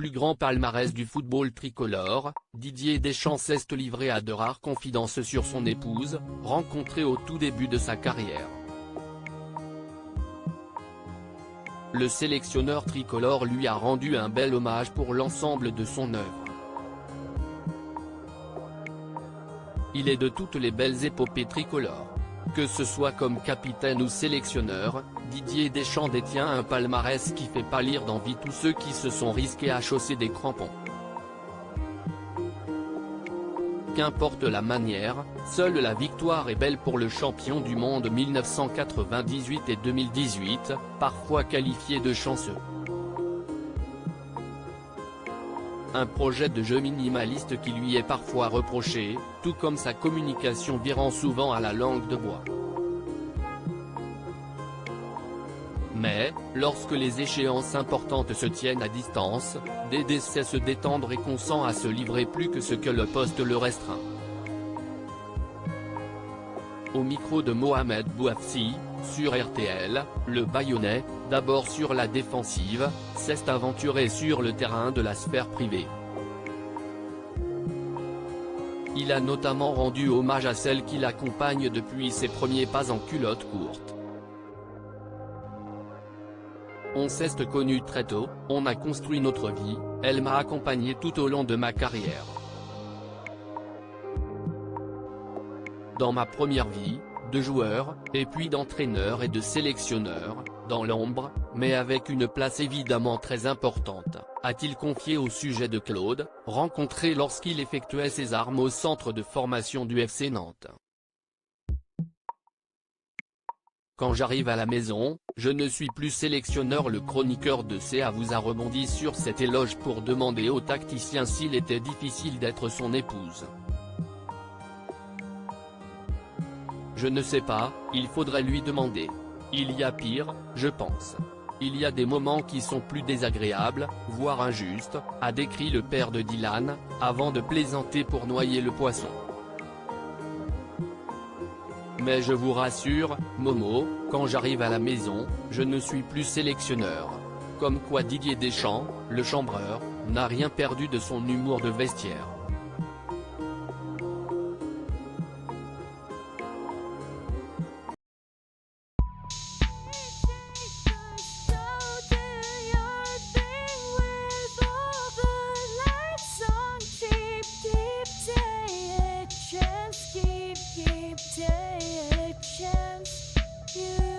plus grand palmarès du football tricolore, Didier Deschamps s'est livré à de rares confidences sur son épouse, rencontrée au tout début de sa carrière. Le sélectionneur tricolore lui a rendu un bel hommage pour l'ensemble de son œuvre. Il est de toutes les belles épopées tricolores. Que ce soit comme capitaine ou sélectionneur, Didier Deschamps détient un palmarès qui fait pâlir d'envie tous ceux qui se sont risqués à chausser des crampons. Qu'importe la manière, seule la victoire est belle pour le champion du monde 1998 et 2018, parfois qualifié de chanceux. Un projet de jeu minimaliste qui lui est parfois reproché, tout comme sa communication virant souvent à la langue de bois. Mais, lorsque les échéances importantes se tiennent à distance, Dédé sait se détendre et consent à se livrer plus que ce que le poste le restreint. Au micro de Mohamed Bouafsi, sur RTL, le Bayonnais, d'abord sur la défensive, s'est aventuré sur le terrain de la sphère privée. Il a notamment rendu hommage à celle qui l'accompagne depuis ses premiers pas en culotte courte. On s'est connus très tôt, on a construit notre vie, elle m'a accompagné tout au long de ma carrière. Dans ma première vie, de joueur, et puis d'entraîneur et de sélectionneur, dans l'ombre, mais avec une place évidemment très importante, a-t-il confié au sujet de Claude, rencontré lorsqu'il effectuait ses armes au centre de formation du FC Nantes. Quand j'arrive à la maison, je ne suis plus sélectionneur. Le chroniqueur de CA vous a rebondi sur cet éloge pour demander au tacticien s'il était difficile d'être son épouse. Je ne sais pas, il faudrait lui demander. Il y a pire, je pense. Il y a des moments qui sont plus désagréables, voire injustes, a décrit le père de Dylan, avant de plaisanter pour noyer le poisson. Mais je vous rassure, Momo, quand j'arrive à la maison, je ne suis plus sélectionneur. Comme quoi Didier Deschamps, le chambreur, n'a rien perdu de son humour de vestiaire. Chance, you